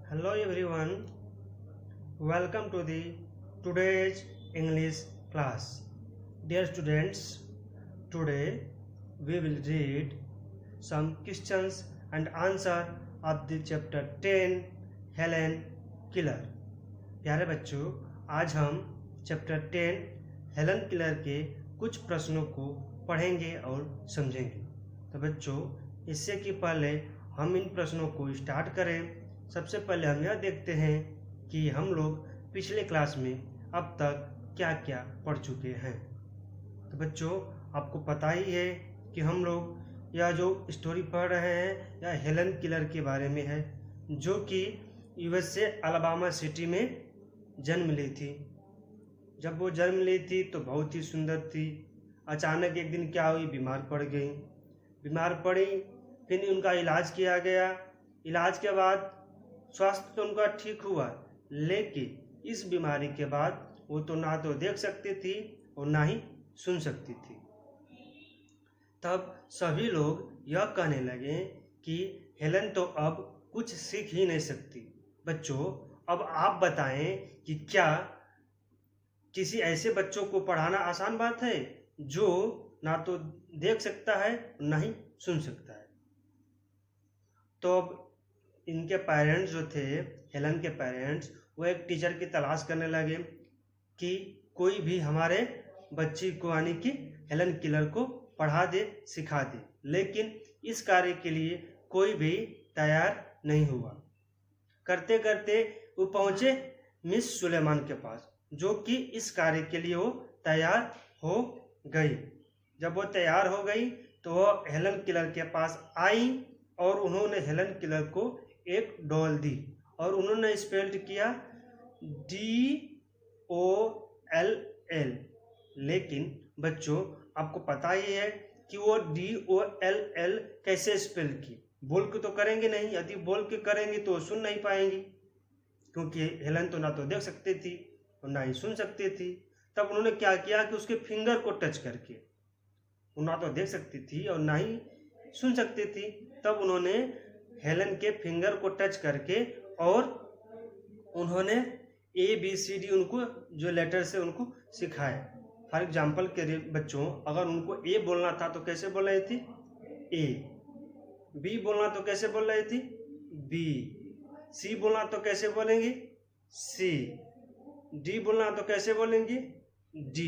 Hello everyone, welcome to the today's English class. Dear students, today we will read some questions and answer of the chapter 10 Helen Keller. प्यारे बच्चों, आज हम chapter 10 Helen killer के कुछ प्रश्नों को पढ़ेंगे और समझेंगे। तो बच्चों, इससे कि पहले हम इन प्रश्नों को स्टार्ट करें, सबसे पहले हम यह देखते हैं कि हम लोग पिछले क्लास में अब तक क्या क्या पढ़ चुके हैं। तो बच्चों, आपको पता ही है कि हम लोग यह जो स्टोरी पढ़ रहे हैं यह हेलन किलर के बारे में है, जो कि यूएसए अलाबामा सिटी में जन्म ली थी। जब वो जन्म ली थी तो बहुत ही सुंदर थी। अचानक एक दिन क्या हुई, बीमार पड़ गई। बीमार पड़ी, फिर उनका इलाज किया गया। इलाज के बाद स्वास्थ्य तो उनका ठीक हुआ, लेकिन इस बीमारी के बाद वो तो ना तो देख सकती थी और ना ही सुन सकती थी। तब सभी लोग यह कहने लगे कि हेलन तो अब कुछ सीख ही नहीं सकती। बच्चों, अब आप बताएं कि क्या किसी ऐसे बच्चों को पढ़ाना आसान बात है जो ना तो देख सकता है ना ही सुन सकता है। तो अब इनके पेरेंट्स जो थे, हेलन के पेरेंट्स, वो एक टीचर की तलाश करने लगे कि कोई भी हमारे बच्ची को यानी कि हेलन किलर को पढ़ा दे, सिखा दे। लेकिन इस कार्य के लिए कोई भी तैयार नहीं हुआ। करते करते वो पहुंचे मिस सुलेमान के पास, जो कि इस कार्य के लिए वो तैयार हो गई। जब वो तैयार हो गई तो वो हेलन किलर के पास आई और उन्होंने हेलन किलर को एक डॉल दी और उन्होंने स्पेल्ड किया DOLL। लेकिन बच्चों, आपको पता ही है कि वो DOLL कैसे स्पेल की। बोल के तो करेंगे नहीं, यदि बोल के करेंगे तो सुन नहीं पाएंगी, क्योंकि हेलन तो ना तो देख सकती थी और ना ही सुन सकती थी। तब उन्होंने क्या किया कि उसके फिंगर को टच करके, वो ना तो देख सकती थी और ना ही सुन सकती थी, तब उन्होंने हेलन के फिंगर को टच करके और उन्होंने ABCD उनको जो लेटर से उनको सिखाए। फॉर एग्जाम्पल के बच्चों, अगर उनको A बोलना था तो कैसे बोल रही थी A, B बोलना तो कैसे बोल रही थी B, C बोलना तो कैसे बोलेंगी C, D बोलना तो कैसे बोलेंगी D।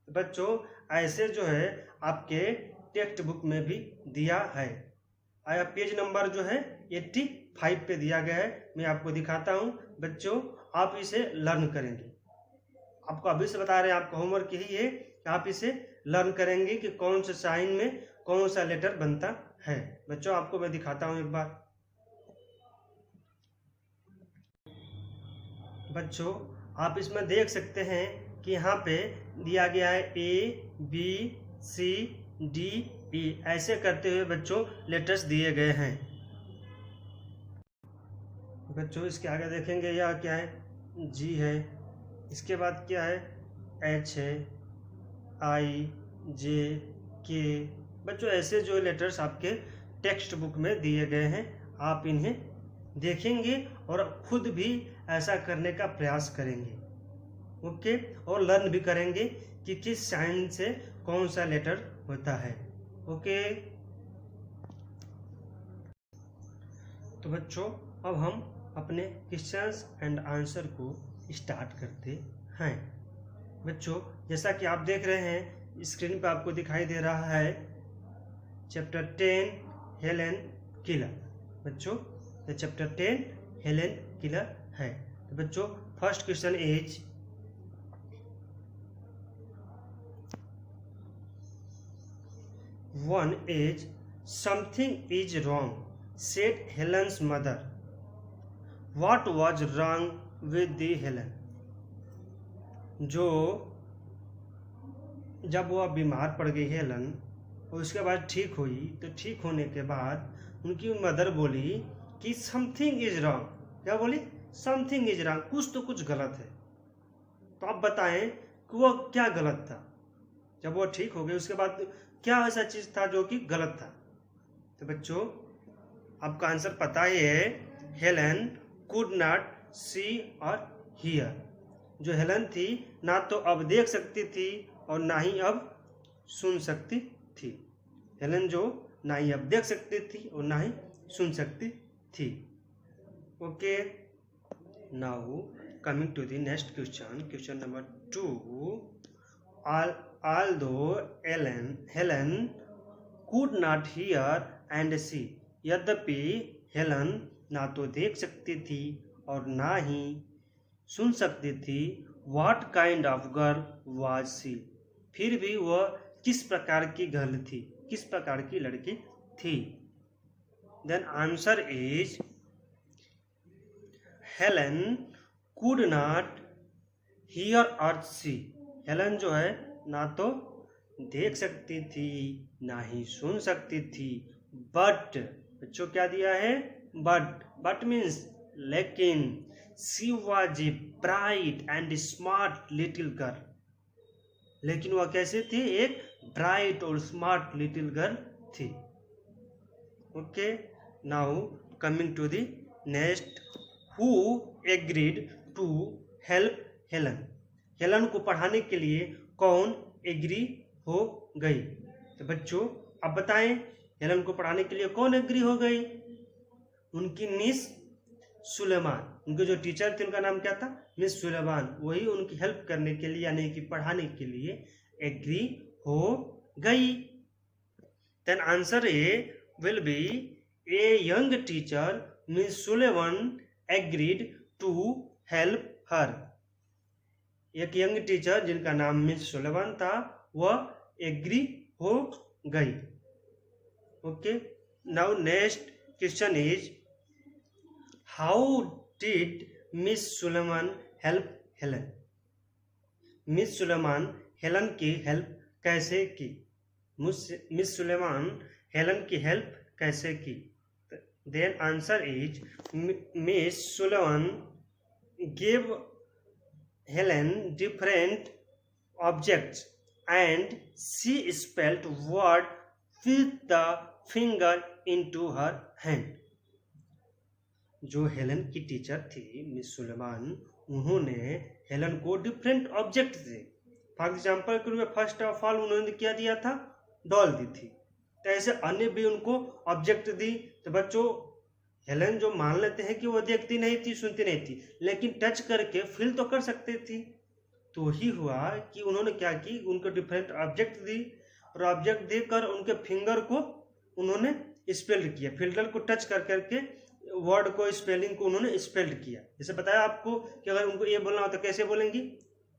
बच्चों, ऐसे जो है आपके टेक्स्ट बुक में भी दिया है। आया पेज नंबर जो है 85 पे दिया गया है। मैं आपको दिखाता हूँ। बच्चों, आप इसे लर्न करेंगे। आपको अभी से बता रहे हैं, आपका होमवर्क यही है कि आप इसे लर्न करेंगे कि कौन से साइन में कौन सा लेटर बनता है। बच्चों, आपको मैं दिखाता हूँ एक बार। बच्चों, आप इसमें देख सकते हैं कि यहाँ पे दिया गया है ABCDE। ऐसे करते हुए बच्चों लेटर्स दिए गए हैं। बच्चों, इसके आगे देखेंगे यह क्या है, G है। इसके बाद क्या है, H है, I, J, K। बच्चों, ऐसे जो लेटर्स आपके टेक्स्ट बुक में दिए गए हैं, आप इन्हें देखेंगे और खुद भी ऐसा करने का प्रयास करेंगे। ओके, और लर्न भी करेंगे कि किस साइन से कौन सा लेटर होता है। ओके, तो बच्चों, अब हम अपने क्वेश्चंस एंड आंसर को स्टार्ट करते हैं। बच्चों, जैसा कि आप देख रहे हैं स्क्रीन पर आपको दिखाई दे रहा है चैप्टर 10 हेलन किलर। बच्चों, तो चैप्टर 10 हेलन किलर है। तो बच्चों, first question is One is something is wrong, said Helen's mother. What was wrong with the Helen? जो जब वह बीमार पड़ गई हेलन और उसके बाद ठीक हुई, तो ठीक होने के बाद उनकी मदर बोली कि समथिंग इज रॉन्ग। क्या बोली? समथिंग इज रॉन्ग, कुछ तो कुछ गलत है। तो आप बताएं कि वो क्या गलत था। जब वो ठीक हो गई उसके बाद क्या ऐसा चीज था जो कि गलत था। तो बच्चों, आपका आंसर पता ही है, हेलन कुड नॉट सी और हियर। जो हेलन थी ना तो अब देख सकती थी और ना ही अब सुन सकती थी। हेलन जो ना ही अब देख सकती थी और ना ही सुन सकती थी। Okay, now coming to the next question, question number 2। although Helen could not hear and see, यद्यपि हेलन ना तो देख सकती थी और ना ही सुन सकती थी। What kind of girl was she? फिर भी वह किस प्रकार की गर्ल थी, किस प्रकार की लड़की थी? Then answer is Helen could not hear or see. Helen जो है ना तो देख सकती थी ना ही सुन सकती थी। बट बच्चों क्या दिया है? बट मीन्स लेकिन। She was a bright and smart little girl. लेकिन वह कैसे थी? एक ब्राइट और स्मार्ट लिटिल गर्ल थी। Okay, now coming to the next. Who agreed to help Helen? Helen को पढ़ाने के लिए कौन एग्री हो गई? तो बच्चों अब बताएं, हेलन को पढ़ाने के लिए कौन एग्री हो गई? उनकी मिस सुलेमान। उनके जो टीचर थे उनका नाम क्या था? मिस सुलेमान। वही उनकी हेल्प करने के लिए यानी कि पढ़ाने के लिए एग्री हो गई। Then answer A will be a young teacher miss Sullivan agreed to help her. एक यंग टीचर जिनका नाम मिस सुलेमान था वह एग्री हो गई। Okay, now next question is how did miss Sullivan help Helen? Miss Sullivan Helen की help कैसे की? मिस सुलेमान हेलन की हेल्प कैसे की? Then answer is Miss Sullivan give Helen different objects and she spelled word with the finger into her hand. जो Helen की teacher थी miss Suleman, उन्होंने हेलन को डिफरेंट ऑब्जेक्ट दिए। फॉर एग्जाम्पल के लिए फर्स्ट ऑफ ऑल उन्होंने क्या दिया था? डॉल दी थी। तो ऐसे अन्य भी उनको ऑब्जेक्ट दी। तो बच्चों हेलन जो मान लेते हैं कि वो देखती नहीं थी, सुनती नहीं थी, लेकिन टच करके फील तो कर सकती थी। तो वही हुआ कि उन्होंने क्या की, उनको डिफरेंट ऑब्जेक्ट दी और ऑब्जेक्ट देकर उनके फिंगर को उन्होंने स्पेल्ड किया। फिंगर को टच कर करके वर्ड को, स्पेलिंग को उन्होंने स्पेल्ड किया। जैसे बताया आपको कि अगर उनको ए बोलना हो तो कैसे बोलेंगी?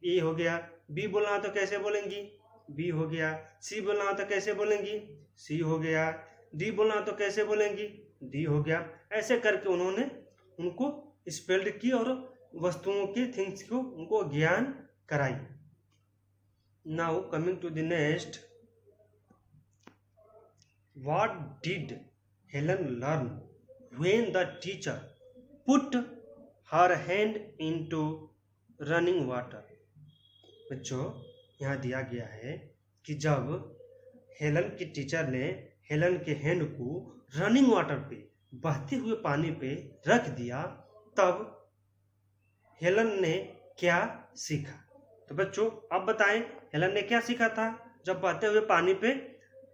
ए हो गया। बी बोलना हो तो कैसे बोलेंगी? बी हो गया। सी बोलना हो तो कैसे बोलेंगी? सी हो गया। डी बोलना हो तो कैसे बोलेंगी? डी हो गया। ऐसे करके उन्होंने उनको स्पेल्ड की और वस्तुओं की, थिंग्स को उनको ज्ञान कराई। Now coming to the next, what did Helen learn when the teacher put her hand into running water? बच्चों यहाँ दिया गया है कि जब हेलन की टीचर ने हेलन के हैंड को रनिंग वाटर पे, बहते हुए पानी पे रख दिया, तब हेलन ने क्या सीखा? तो बच्चों अब बताएं हेलन ने क्या सीखा था जब बहते हुए पानी पे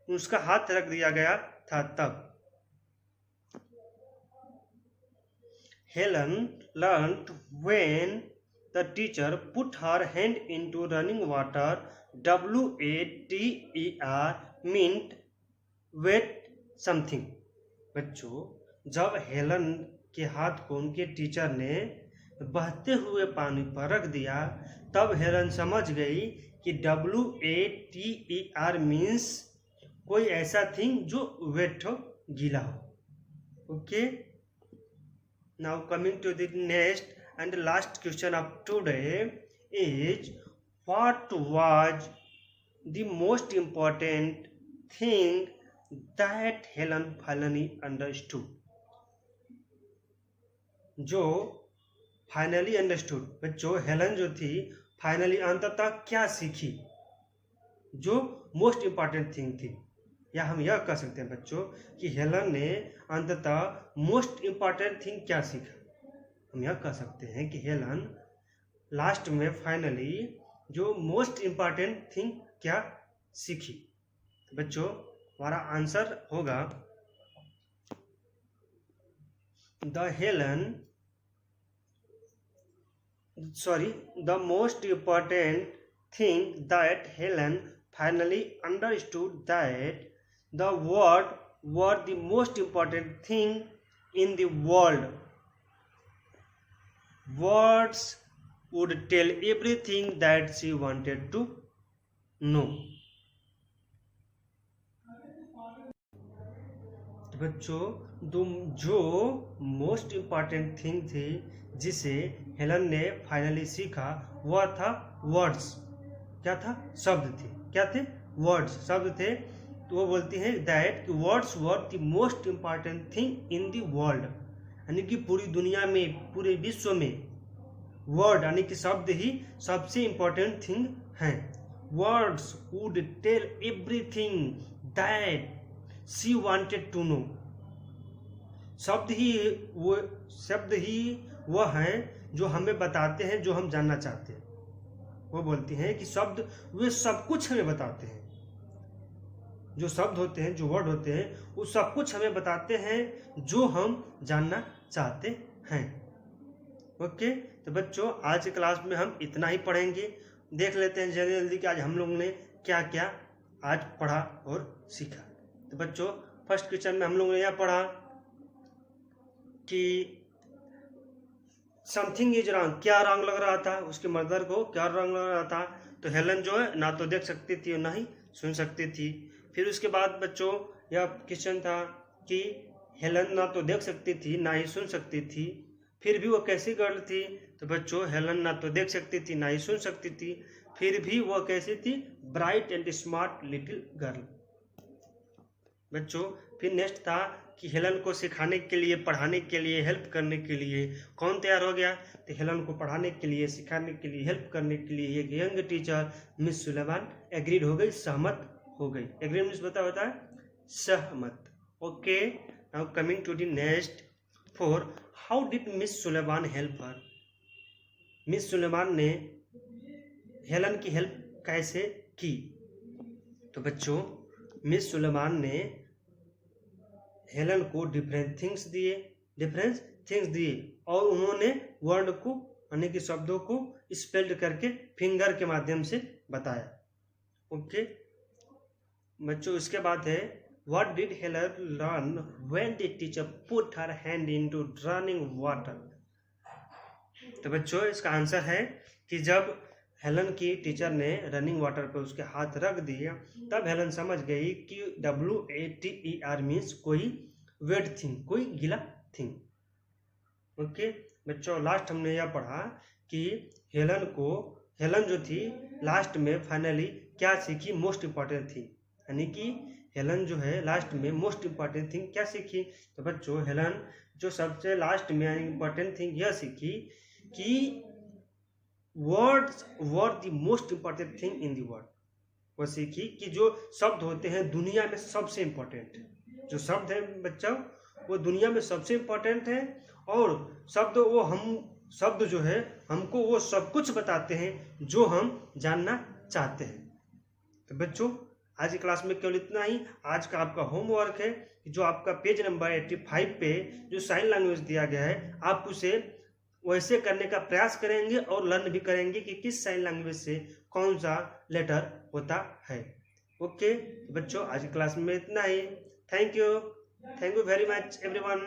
उसका हाथ रख दिया गया था तब? Helen learned when the teacher put her hand into running water. WATER meant wet something. बच्चों जब हेलन के हाथ को उनके टीचर ने बहते हुए पानी पर रख दिया, तब हेलन समझ गई कि WATER मीन्स कोई ऐसा थिंग जो वेट हो, गीला हो। Okay, now coming to the next and last question of today is, what was the most important thing that Helen finally understood? जो फाइनली अंडरस्टूड, बच्चों हेलन जो थी फाइनली अंततः क्या सीखी, जो मोस्ट इम्पॉर्टेंट थिंग थी, या हम यह कह सकते हैं बच्चों कि हेलन ने अंततः मोस्ट इम्पॉर्टेंट थिंग क्या सीखा। हम यह कह सकते हैं कि हेलन लास्ट में फाइनली जो मोस्ट इम्पॉर्टेंट थिंग क्या सीखी। बच्चों हमारा आंसर होगा the most important thing that Helen finally understood that the word were the most important thing in the world. Words would tell everything that she wanted to know. बच्चों जो most important thing थी जिसे Helen ने finally सीखा वह था words. क्या था? शब्द थे। क्या थे? वर्ड्स, शब्द थे। तो वो बोलती हैं that words were the most important thing in the world, यानी कि पूरी दुनिया में, पूरे विश्व में वर्ड यानी कि शब्द ही सबसे इम्पोर्टेंट थिंग हैं। Words would tell everything that she wanted to know. शब्द ही वो हैं जो हमें बताते हैं जो हम जानना चाहते हैं। वो बोलती हैं कि शब्द वे सब कुछ हमें बताते हैं। जो शब्द होते हैं, जो वर्ड होते हैं, वो सब कुछ हमें बताते हैं जो हम जानना चाहते हैं। ओके, तो बच्चों आज की क्लास में हम इतना ही पढ़ेंगे। देख लेते हैं जल्दी जल्दी कि आज हम लोगों ने क्या क्या आज पढ़ा और सीखा। तो बच्चों फर्स्ट क्वेश्चन में हम लोगों ने यह पढ़ा कि समथिंग इज रॉन्ग, क्या रॉन्ग लग रहा था, उसके मदर को क्या रॉन्ग लग रहा था। तो हेलन जो है ना तो देख सकती थी और ना ही सुन सकती थी। फिर उसके बाद बच्चों यह क्वेश्चन था कि हेलन ना तो देख सकती थी ना ही सुन सकती थी, फिर भी वो कैसी गर्ल थी। तो बच्चों हेलन ना तो देख सकती थी ना ही सुन सकती थी, फिर भी वह कैसी थी? Bright and smart little girl. बच्चों फिर नेक्स्ट था कि हेलन को सिखाने के लिए, पढ़ाने के लिए, हेल्प करने के लिए कौन तैयार हो गया? तो हेलन को पढ़ाने के लिए, सिखाने के लिए, हेल्प करने के लिए एक young teacher miss Sullivan agreed हो गई, सहमत हो गई। एग्रीड मीन्स होता है सहमत। Okay, now coming to the next 4, how did miss Sullivan help her. Miss Sullivan ने हेलन की हेल्प कैसे की? तो बच्चों मिस सुलेमान ने हेलन को डिफरेंट थिंग्स दिए और उन्होंने वर्ड को यानी कि शब्दों को स्पेल्ड करके फिंगर के माध्यम से बताया। ओके बच्चों, इसके बाद है what did Helen learn when the teacher put her hand into running water. तो बच्चों इसका आंसर है कि जब हेलन की टीचर ने रनिंग वाटर पर उसके हाथ रख दिए तब हेलन समझ गई कि WATER मीन्स कोई वेट थिंग, कोई गीला थिंग। ओके बच्चों, लास्ट हमने यह पढ़ा कि हेलन जो थी लास्ट में फाइनली क्या सीखी? मोस्ट इम्पॉर्टेंट थिंग, यानी कि हेलन जो है लास्ट में मोस्ट इम्पॉर्टेंट थिंग क्या सीखी? तो बच्चों हेलन जो सबसे लास्ट में इम्पॉर्टेंट थिंग यह सीखी कि words were the most important thing in the world. वो सीखी कि जो शब्द होते हैं दुनिया में सबसे इम्पोर्टेंट है। जो शब्द है बच्चों वो दुनिया में सबसे इम्पोर्टेंट है और शब्द जो है हमको वो सब कुछ बताते हैं जो हम जानना चाहते हैं। तो बच्चों आज की क्लास में केवल इतना ही। आज का आपका होमवर्क है जो आपका पेज नंबर 85 पे जो साइन लैंग्वेज दिया गया है आप उसे वैसे करने का प्रयास करेंगे और लर्न भी करेंगे कि किस साइन लैंग्वेज से कौन सा लेटर होता है। ओके बच्चों आज की क्लास में इतना ही। Thank you very much everyone.